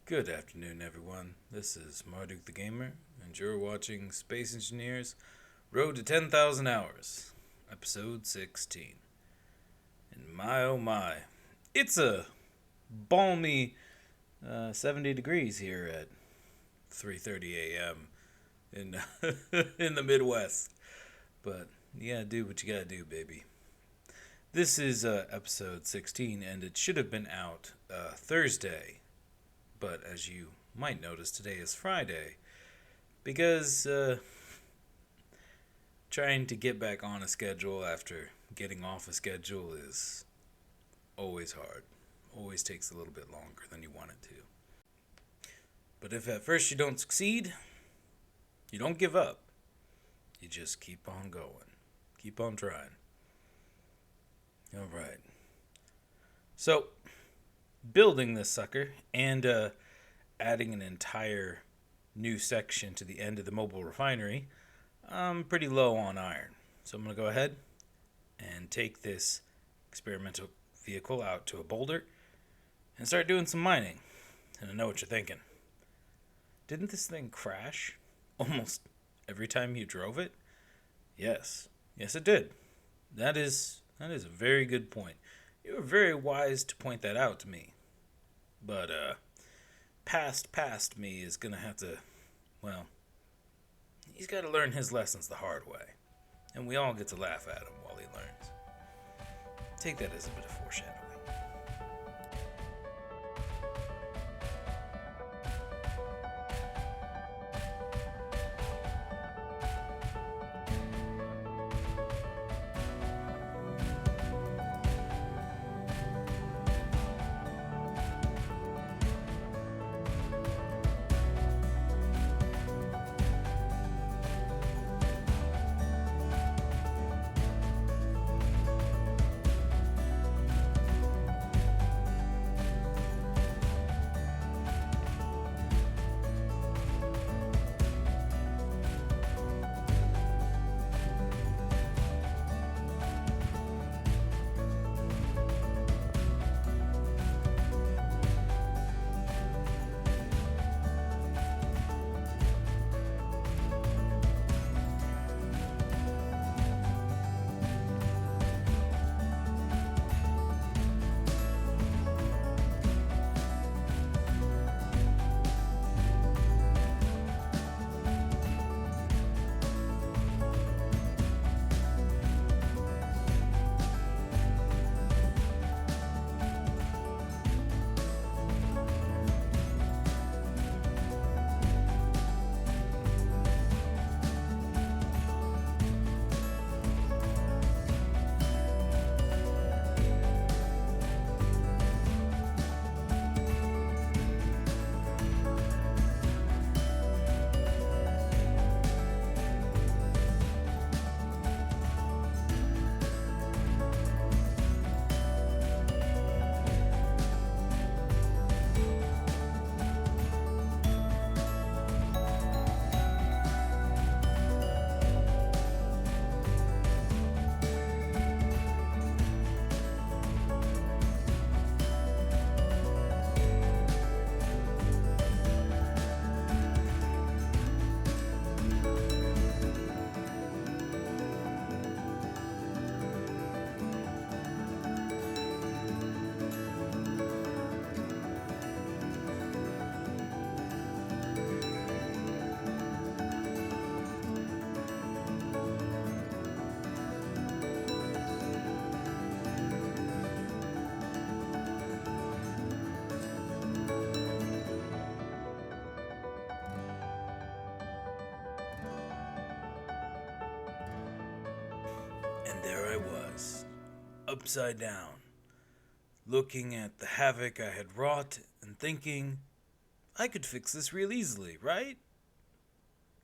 Good afternoon, everyone. This is Marduk the Gamer, and you're watching Space Engineers Road to 10,000 Hours, Episode 16. And my oh my, it's a balmy 70 degrees here at 3:30 a.m. in in the Midwest. But you gotta do what you gotta do, baby. This is episode 16, and it should have been out Thursday. But as you might notice, today is Friday because trying to get back on a schedule after getting off a schedule is always hard. Always takes a little bit longer than you want it to. But if at first you don't succeed, you don't give up. You just keep on going. Keep on trying. All right. So, building this sucker and adding an entire new section to the end of the mobile refinery, I'm pretty low on iron. So I'm going to go ahead and take this experimental vehicle out to a boulder and start doing some mining. And I know what you're thinking. Didn't this thing crash almost every time you drove it? Yes. Yes, it did. That is a very good point. You were very wise to point that out to me. But, past me is gonna have to, well, he's gotta learn his lessons the hard way. And we all get to laugh at him while he learns. Take that as a bit of foreshadowing. And there I was, upside down, looking at the havoc I had wrought and thinking, I could fix this real easily, right?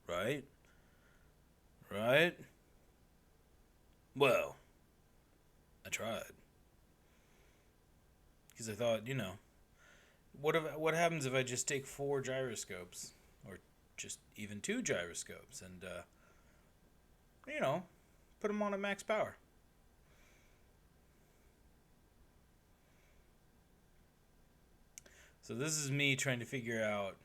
Right? Right? Well, I tried. Because I thought, what happens if I just take 4 gyroscopes? Or just even 2 gyroscopes and, put them on at max power? So this is me trying to figure out,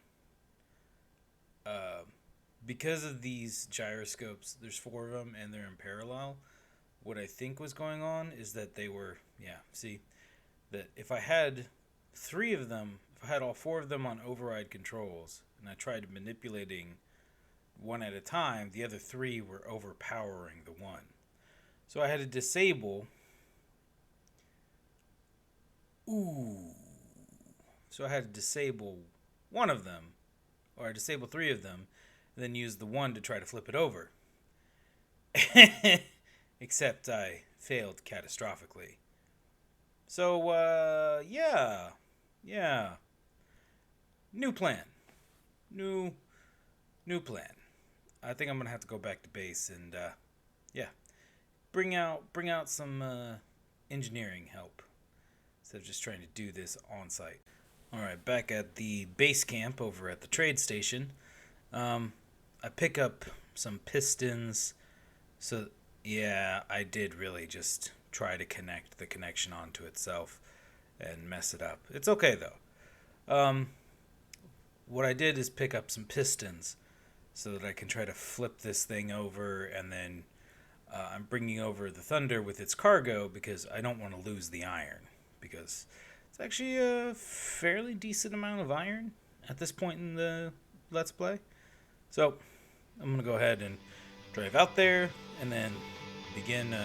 because of these gyroscopes, there's 4 of them and they're in parallel. What I think was going on is that they were, see, that if I had 3 of them, if I had all 4 of them on override controls, and I tried manipulating one at a time, the other 3 were overpowering the one. So I had to disable. So I had to disable one of them, or disable 3 of them, and then use the one to try to flip it over. Except I failed catastrophically. So, yeah. New plan. New plan. I think I'm gonna have to go back to base and, bring out some engineering help instead of just trying to do this on site. All right, back at the base camp over at the trade station. I pick up some pistons. So yeah, I did really just try to connect the connection onto itself and mess it up. It's okay though. What I did is pick up some pistons so that I can try to flip this thing over, and then I'm bringing over the Thunder with its cargo because I don't want to lose the iron, because it's actually a fairly decent amount of iron at this point in the Let's Play. So I'm going to go ahead and drive out there and then begin repairs.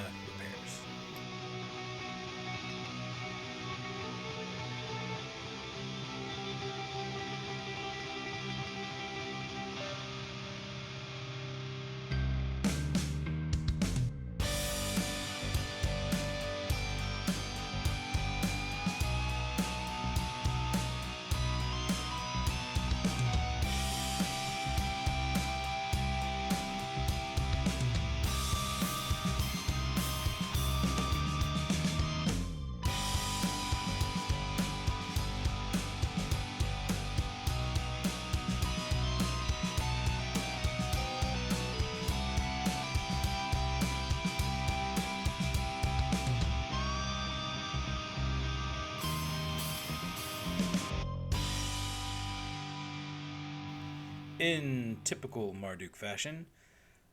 In typical Marduk fashion,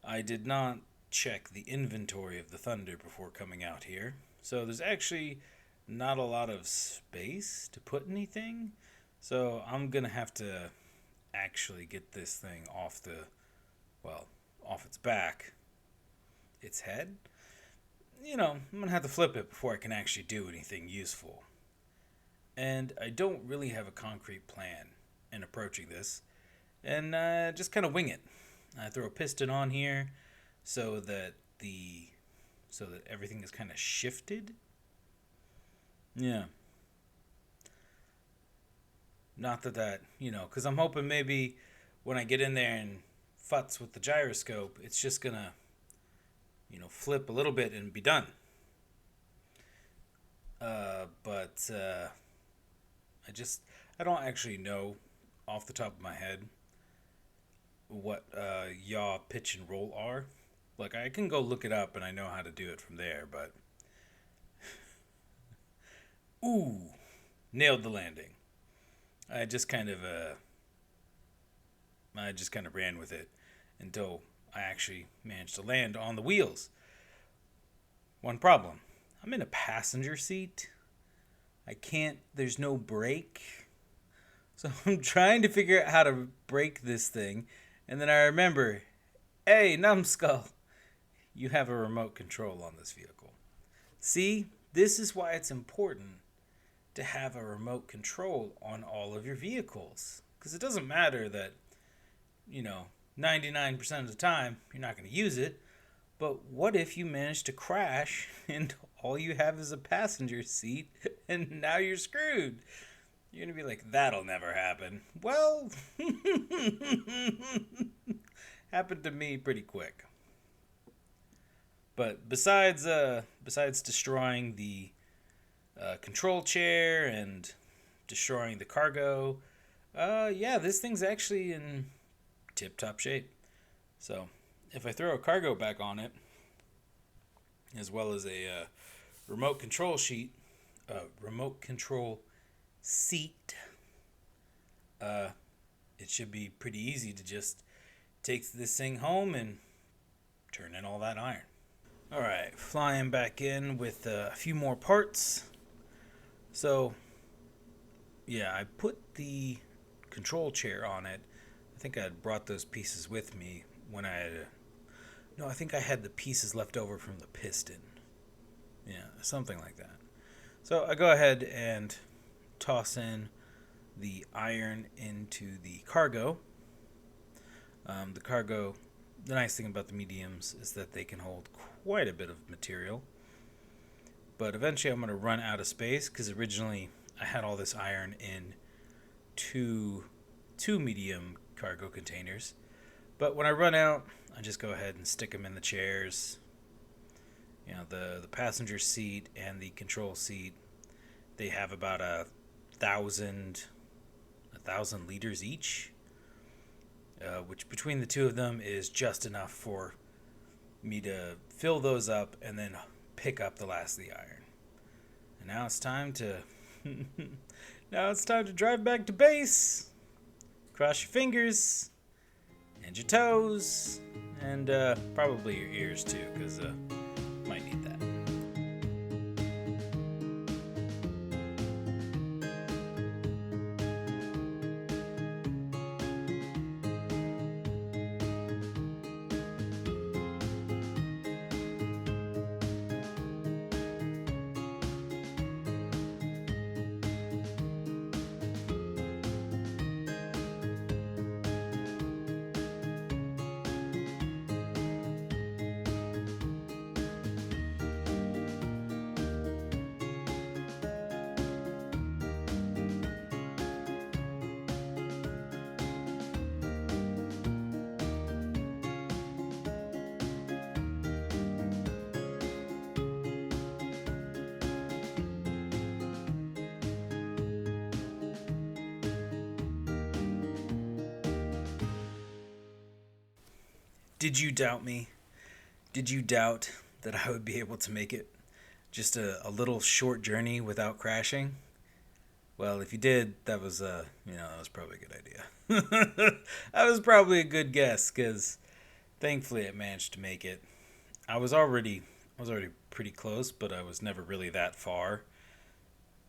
I did not check the inventory of the Thunder before coming out here. So there's actually not a lot of space to put anything. So I'm going to have to actually get this thing off its back, its head. I'm going to have to flip it before I can actually do anything useful. And I don't really have a concrete plan in approaching this. And just kind of wing it. I throw a piston on here so that everything is kind of shifted. Yeah. Not that, because I'm hoping maybe when I get in there and futz with the gyroscope, it's just gonna, flip a little bit and be done. But I don't actually know off the top of my head what yaw, pitch, and roll are. Like, I can go look it up and I know how to do it from there, but nailed the landing. I just kind of ran with it until I actually managed to land on the wheels. One problem: I'm in a passenger seat. There's no brake. So I'm trying to figure out how to brake this thing. And then I remember, hey, numbskull, you have a remote control on this vehicle. See, this is why it's important to have a remote control on all of your vehicles. Because it doesn't matter that, 99% of the time you're not going to use it. But what if you manage to crash and all you have is a passenger seat and now you're screwed? You're going to be like, that'll never happen. Well, happened to me pretty quick. But besides destroying the control chair and destroying the cargo, this thing's actually in tip-top shape. So if I throw a cargo back on it, as well as a remote control seat, uh, it should be pretty easy to just take this thing home and turn in all that iron. Alright, flying back in with a few more parts. So, yeah, I put the control chair on it. I think I had brought those pieces with me when I had. No, I think I had the pieces left over from the piston. Yeah, something like that. So I go ahead and toss in the iron into the cargo. The nice thing about the mediums is that they can hold quite a bit of material. But eventually I'm going to run out of space because originally I had all this iron in two medium cargo containers. But when I run out, I just go ahead and stick them in the chairs. You know, the passenger seat and the control seat, they have about a thousand liters each, which between the two of them is just enough for me to fill those up and then pick up the last of the iron. And now it's time to drive back to base. Cross your fingers and your toes and probably your ears too, because might need that. Did you doubt me? Did you doubt that I would be able to make it just a little short journey without crashing? Well, if you did, that was that was probably a good idea. That was probably a good guess because thankfully I managed to make it. I was already pretty close, but I was never really that far,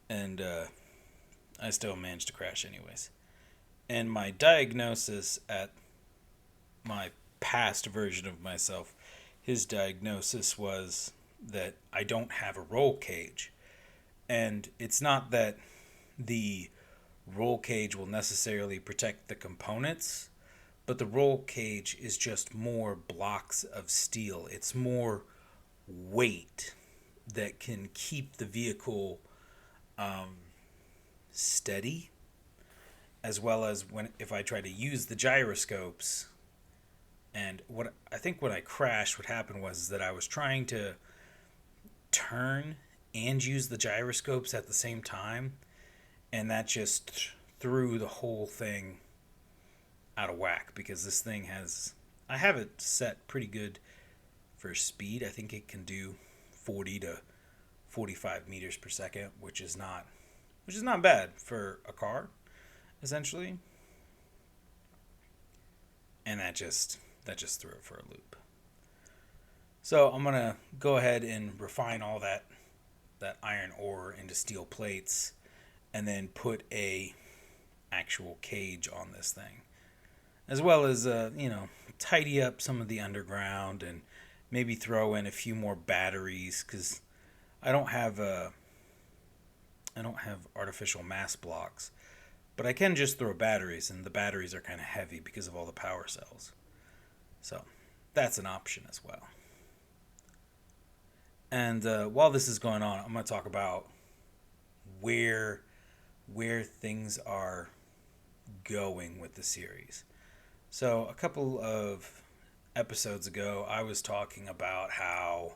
and I still managed to crash anyways. And my diagnosis at my past version of myself, his diagnosis was that I don't have a roll cage. And it's not that the roll cage will necessarily protect the components, but the roll cage is just more blocks of steel. It's more weight that can keep the vehicle steady, as well as if I try to use the gyroscopes. And what I think when I crashed, what happened was that I was trying to turn and use the gyroscopes at the same time, and that just threw the whole thing out of whack because this thing I have it set pretty good for speed. I think it can do 40 to 45 meters per second, which is not bad for a car, essentially. And that just threw it for a loop. So I'm gonna go ahead and refine all that iron ore into steel plates, and then put a actual cage on this thing, as well as tidy up some of the underground and maybe throw in a few more batteries because I don't have artificial mass blocks, but I can just throw batteries, and the batteries are kind of heavy because of all the power cells. So that's an option as well. And while this is going on, I'm going to talk about where things are going with the series. So a couple of episodes ago, I was talking about how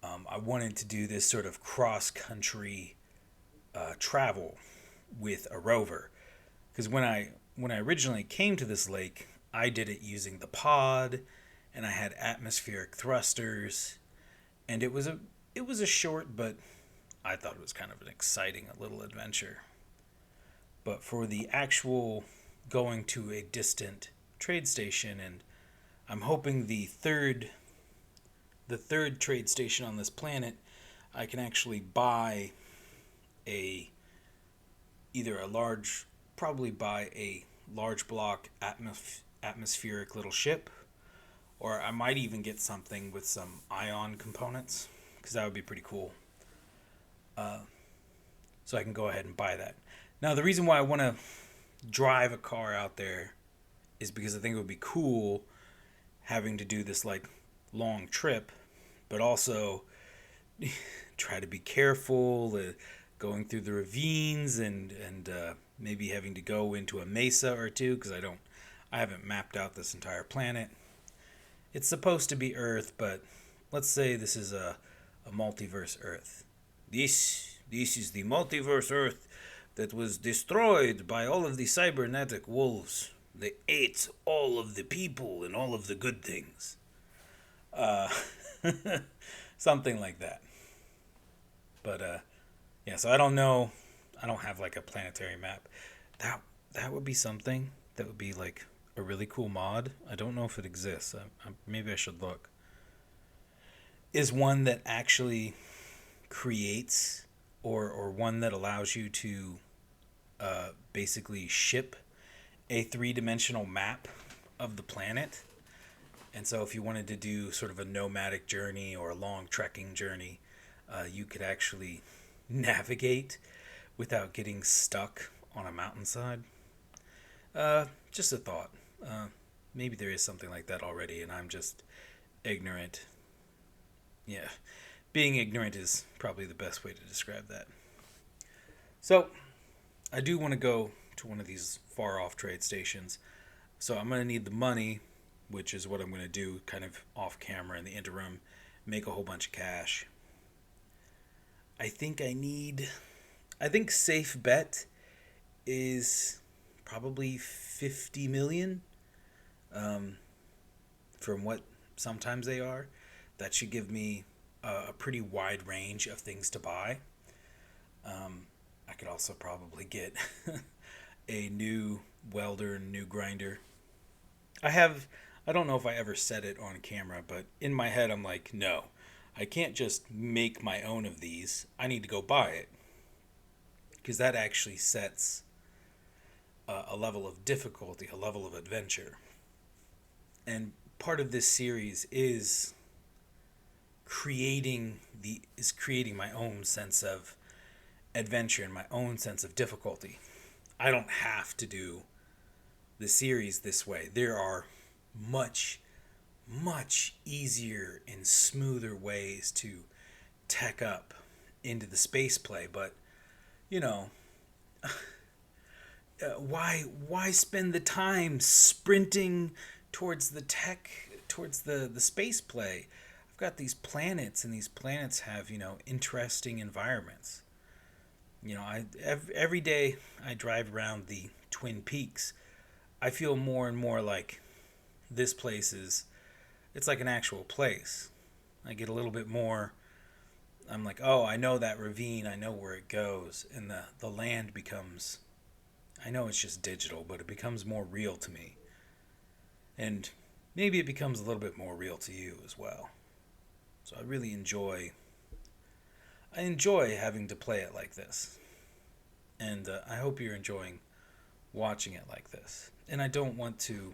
I wanted to do this sort of cross-country travel with a rover. Because when I originally came to this lake, I did it using the pod, and I had atmospheric thrusters, and it was a short, but I thought it was kind of an exciting little adventure. But for the actual going to a distant trade station, and I'm hoping the third trade station on this planet, I can actually buy a either a large probably buy a large block atmospheric little ship, or I might even get something with some ion components, because that would be pretty cool. So I can go ahead and buy that. Now, the reason why I want to drive a car out there is because I think it would be cool having to do this like long trip, but also try to be careful, going through the ravines, and maybe having to go into a mesa or two, because I haven't mapped out this entire planet. It's supposed to be Earth, but let's say this is a multiverse Earth. This is the multiverse Earth that was destroyed by all of the cybernetic wolves. They ate all of the people and all of the good things. Uh, Something like that. But yeah, so I don't know. I don't have like a planetary map. That would be something. That would be like a really cool mod. I don't know if it exists. Maybe I should look. Is one that actually creates, or one that allows you to basically ship a three-dimensional map of the planet. And so if you wanted to do sort of a nomadic journey or a long trekking journey, you could actually navigate without getting stuck on a mountainside. Just a thought. Maybe there is something like that already, and I'm just ignorant. Yeah, being ignorant is probably the best way to describe that. So, I do want to go to one of these far off trade stations. So, I'm going to need the money, which is what I'm going to do kind of off camera in the interim, make a whole bunch of cash. I think safe bet is probably 50 million, from what sometimes they are. That should give me a pretty wide range of things to buy. I could also probably get a new welder and new grinder. I don't know if I ever said it on camera, but in my head I'm like, no, I can't just make my own of these. I need to go buy it. Because that actually sets a level of difficulty, a level of adventure. And part of this series is creating my own sense of adventure and my own sense of difficulty. I don't have to do the series this way. There are much easier and smoother ways to tech up into the space play, but you know, why spend the time sprinting towards the tech, towards the space play? I've got these planets, and these planets have, interesting environments. Every day I drive around the Twin Peaks, I feel more and more like this place it's like an actual place. I get a little bit more, I'm like, oh, I know that ravine, I know where it goes, and the land becomes, I know it's just digital, but it becomes more real to me. And maybe it becomes a little bit more real to you as well. So I really enjoy having to play it like this. And I hope you're enjoying watching it like this. And I don't want to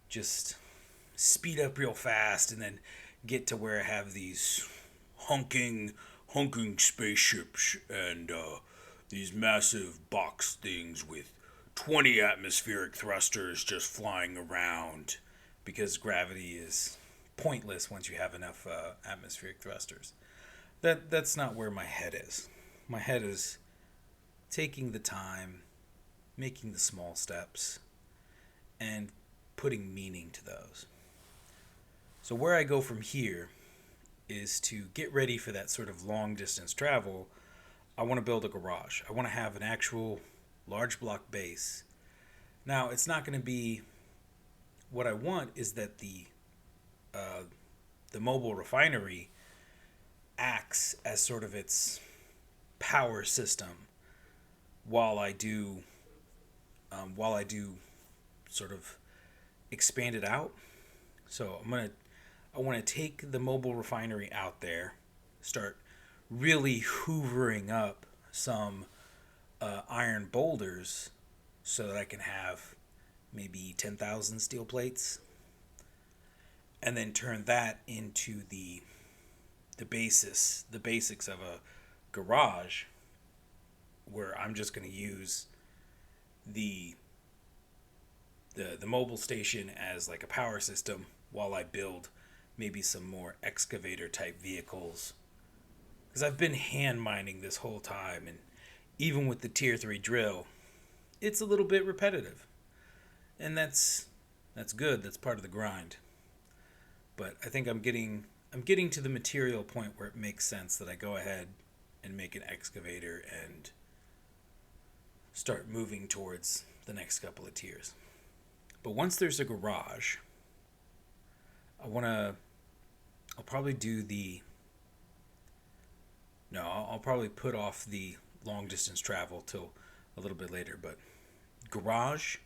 just speed up real fast and then get to where I have these honking spaceships and these massive box things with 20 atmospheric thrusters just flying around, because gravity is pointless once you have enough atmospheric thrusters. That's not where my head is. My head is taking the time, making the small steps, and putting meaning to those. So where I go from here is to get ready for that sort of long distance travel. I want to build a garage. I want to have an actual large block base. Now, it's not going to be, what I want is that the mobile refinery acts as sort of its power system. while I do sort of expand it out. So I want to take the mobile refinery out there, start really hoovering up some iron boulders so that I can have maybe 10,000 steel plates, and then turn that into the basics of a garage, where I'm just going to use the the mobile station as like a power system while I build maybe some more excavator type vehicles, because I've been hand mining this whole time, and even with the tier 3 drill, it's a little bit repetitive, and that's good. That's part of the grind. But I think I'm getting to the material point where it makes sense that I go ahead and make an excavator and start moving towards the next couple of tiers. But once there's a garage, I'll probably do I'll probably put off the long distance travel till a little bit later. But garage,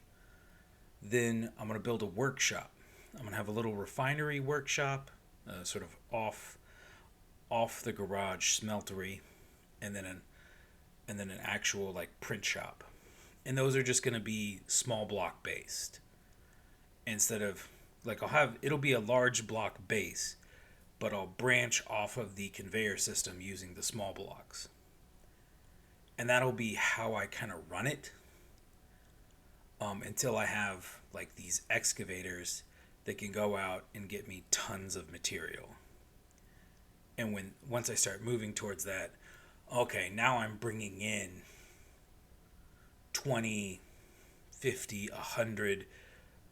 then I'm going to build a workshop. I'm going to have a little refinery workshop, sort of off the garage smeltery, and then an actual like print shop. And those are just going to be small block based. Instead of like it'll be a large block base, but I'll branch off of the conveyor system using the small blocks. And that'll be how I kind of run it, until I have like these excavators that can go out and get me tons of material. And once I start moving towards that, okay, now I'm bringing in 20, 50, 100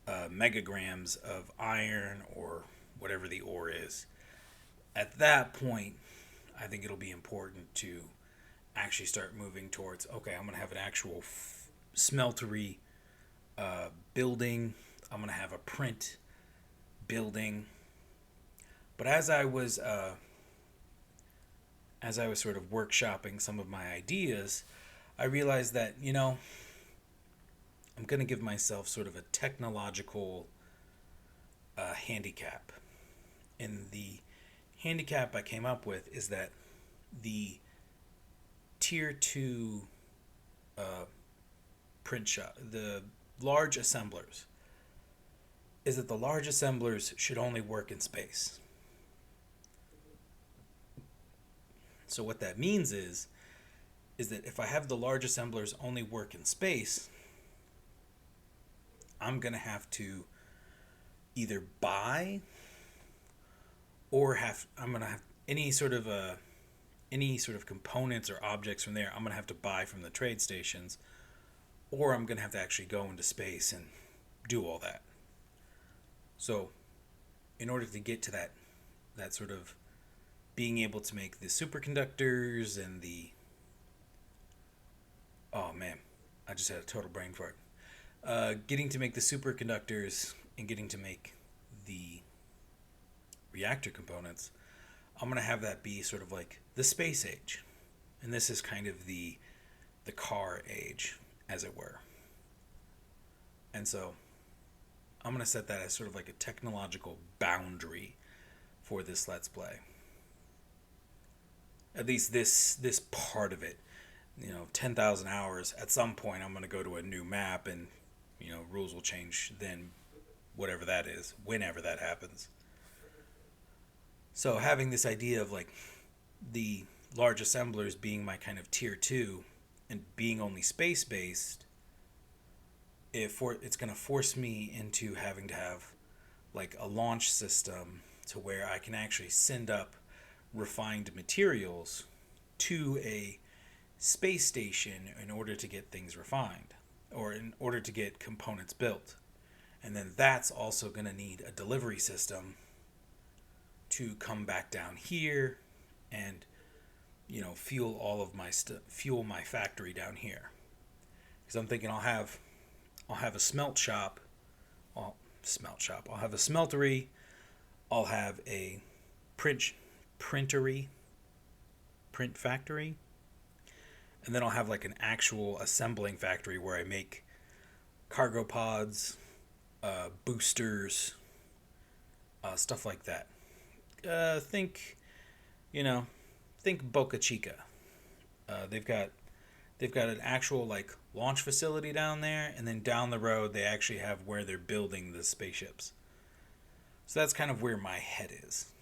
megagrams of iron or whatever the ore is. At that point, I think it'll be important to actually start moving towards, okay, I'm going to have an actual smeltery building. I'm going to have a print building. But as I was sort of workshopping some of my ideas, I realized that, I'm going to give myself sort of a technological handicap. And the handicap I came up with is that the tier 2 print shop, the large assemblers, is that the large assemblers should only work in space. So what that means is that if I have the large assemblers only work in space, I'm going to have to either buy or I'm going to have any sort of components or objects from there. I'm going to have to buy from the trade stations, or I'm going to have to actually go into space and do all that. So in order to get to that sort of being able to make the superconductors and oh man, I just had a total brain fart. Getting to make the superconductors and getting to make the reactor components, I'm going to have that be sort of like the space age. And this is kind of the car age, as it were. And so I'm going to set that as sort of like a technological boundary for this Let's Play. At least this part of it. 10,000 hours. At some point, I'm going to go to a new map, and rules will change then, whatever that is, whenever that happens. So having this idea of like the large assemblers being my kind of tier 2 and being only space based, it's going to force me into having to have like a launch system to where I can actually send up refined materials to a space station in order to get things refined, or in order to get components built. And then that's also going to need a delivery system to come back down here and fuel all of my fuel my factory down here. Because I'm thinking I'll have a smelt shop. I'll have a smeltery. I'll have a print factory. And then I'll have like an actual assembling factory where I make cargo pods, boosters, stuff like that. Think, you know, think Boca Chica. They've got an actual like launch facility down there, and then down the road they actually have where they're building the spaceships. So that's kind of where my head is,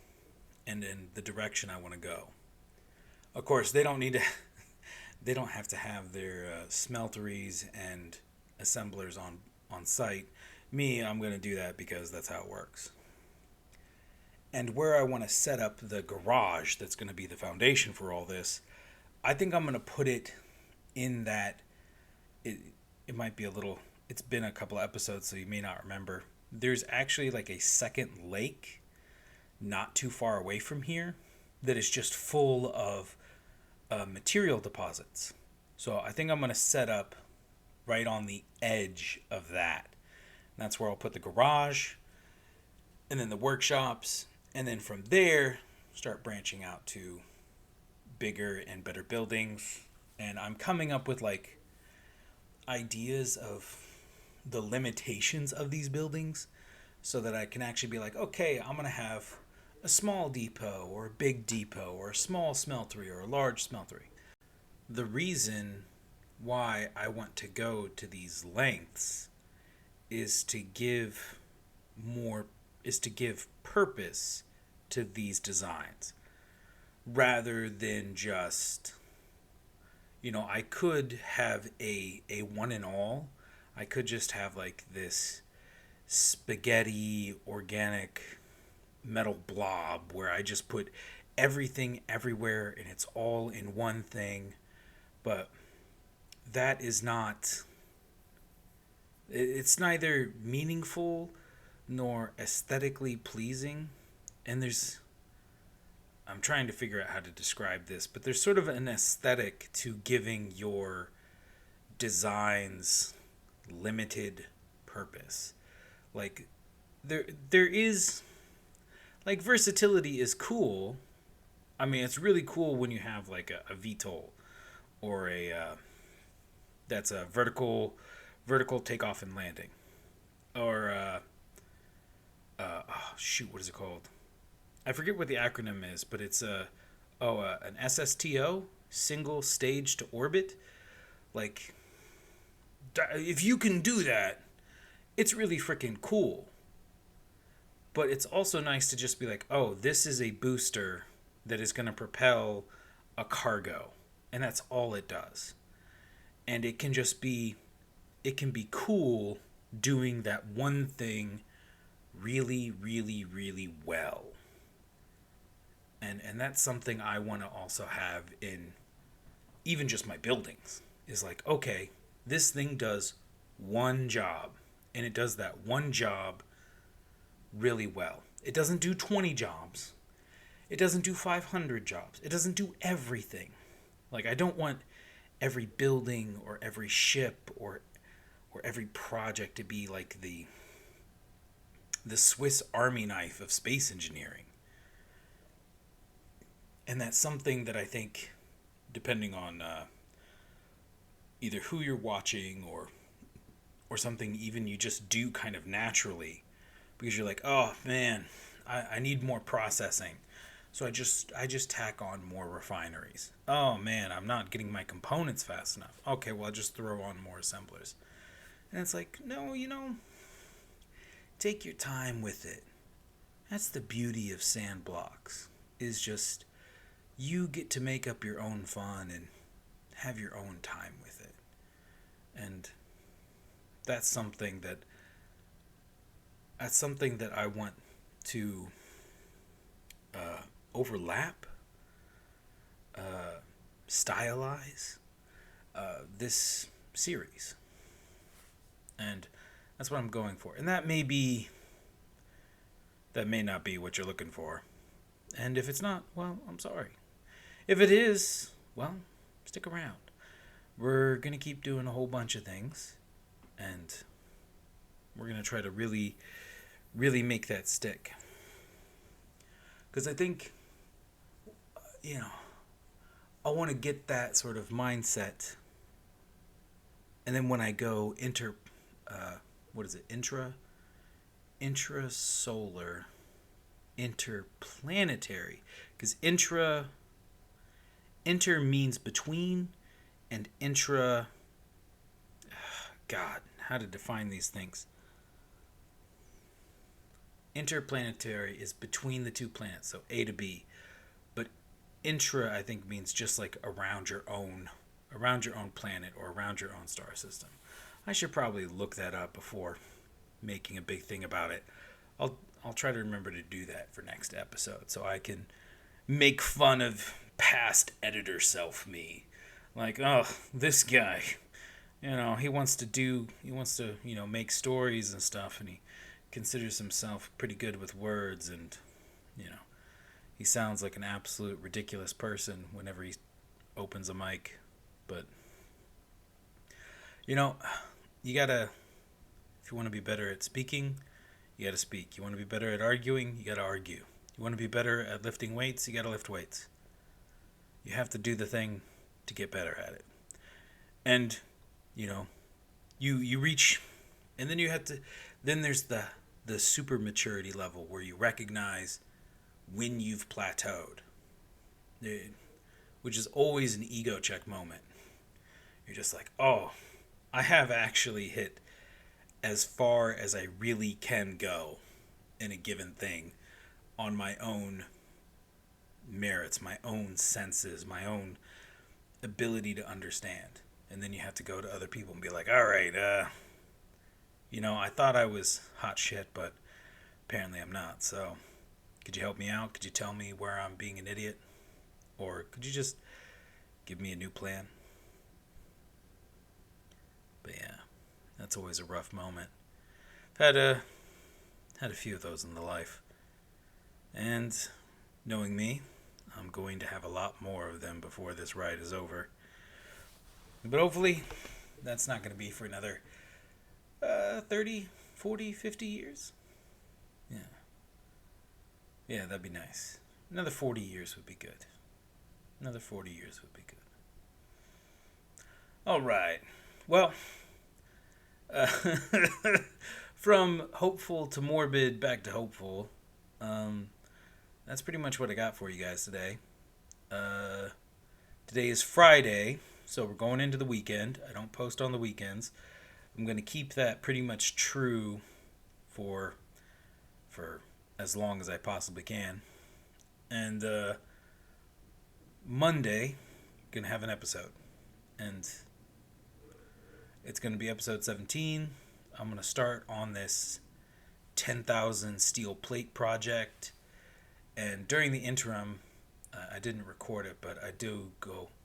and in the direction I want to go. Of course, they don't need to. They don't have to have their smelteries and assemblers on site. Me, I'm going to do that because that's how it works. And where I want to set up the garage that's going to be the foundation for all this, I think I'm going to put it in that it might be a little, it's been a couple of episodes so you may not remember. There's actually like a second lake not too far away from here that is just full of material deposits. So I think I'm going to set up right on the edge of that. And that's where I'll put the garage and then the workshops, and then from there start branching out to bigger and better buildings. And I'm coming up with like ideas of the limitations of these buildings so that I can actually be like, okay, I'm going to have a small depot or a big depot or a small smeltery or a large smeltery. The reason why I want to go to these lengths is to give purpose to these designs rather than just, I could have a one and all. I could just have like this spaghetti organic metal blob where I just put everything everywhere and it's all in one thing. But that is not, it's neither meaningful nor aesthetically pleasing. And I'm trying to figure out how to describe this, but there's sort of an aesthetic to giving your designs limited purpose. Like there is, like, versatility is cool. I mean, it's really cool when you have like a VTOL or that's a vertical takeoff and landing, or what is it called? I forget what the acronym is, but it's an SSTO, single stage to orbit. Like, if you can do that, it's really freaking cool. But it's also nice to just be like, oh, this is a booster that is going to propel a cargo. And that's all it does. And it can be cool doing that one thing really, really, really well. And that's something I want to also have in even just my buildings. Is like, okay, this thing does one job. And it does that one job really well. It doesn't do 20 jobs. It doesn't do 500 jobs. It doesn't do everything. Like, I don't want every building or every ship or every project to be like the Swiss Army knife of space engineering. And that's something that I think, depending on either who you're watching or something even you just do kind of naturally, because you're like, oh man, I need more processing. So I just tack on more refineries. Oh man, I'm not getting my components fast enough. Okay, well, I'll just throw on more assemblers. And it's like, no, take your time with it. That's the beauty of sand blocks, is just you get to make up your own fun and have your own time with it. And that's something that I want to overlap, stylize this series. And that's what I'm going for. And that may not be what you're looking for. And if it's not, well, I'm sorry. If it is, well, stick around. We're going to keep doing a whole bunch of things. And we're going to try to really, really make that stick. Because I think, I want to get that sort of mindset. And then when I go what is it? Intrasolar, interplanetary. Because inter means between, and intra, God, how to define these things. Interplanetary is between the two planets, so A to B. But intra, I think, means just like around your own planet or around your own star system. I should probably look that up before making a big thing about it. I'll try to remember to do that for next episode so I can make fun of past editor self me. Like, oh, this guy, he wants to, make stories and stuff, and he considers himself pretty good with words, and, he sounds like an absolute ridiculous person whenever he opens a mic. But, you gotta, if you want to be better at speaking, you gotta speak. You want to be better at arguing, you gotta argue. You want to be better at lifting weights, you gotta lift weights. You have to do the thing to get better at it. And, you reach, and then you have to, then there's the super maturity level where you recognize when you've plateaued, which is always an ego check moment. You're just like, oh, I have actually hit as far as I really can go in a given thing on my own merits, my own senses, my own ability to understand. And then you have to go to other people and be like, all right, I thought I was hot shit, but apparently I'm not. So could you help me out? Could you tell me where I'm being an idiot? Or could you just give me a new plan? But yeah, that's always a rough moment. I've had a few of those in the life. And knowing me, I'm going to have a lot more of them before this ride is over. But hopefully, that's not going to be for another 30, 40, 50 years. Yeah. Yeah, that'd be nice. Another 40 years would be good. Another 40 years would be good. All right. Well, from hopeful to morbid, back to hopeful. That's pretty much what I got for you guys today. Today is Friday, so we're going into the weekend. I don't post on the weekends. I'm going to keep that pretty much true for as long as I possibly can. And Monday, going to have an episode. And it's going to be episode 17. I'm going to start on this 10,000 steel plate project. And during the interim, I didn't record it, but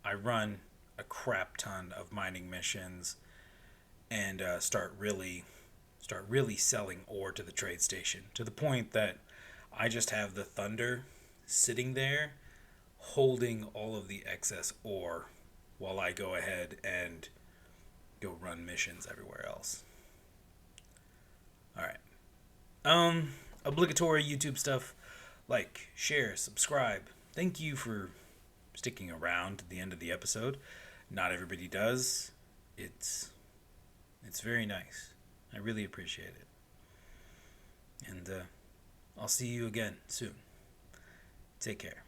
I run a crap ton of mining missions and start really selling ore to the trade station, to the point that I just have the Thunder sitting there holding all of the excess ore while I go ahead and go run missions everywhere else. All right. Obligatory YouTube stuff. Like, share, subscribe. Thank you for sticking around to the end of the episode. Not everybody does. It's very nice. I really appreciate it. And I'll see you again soon. Take care.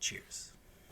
Cheers.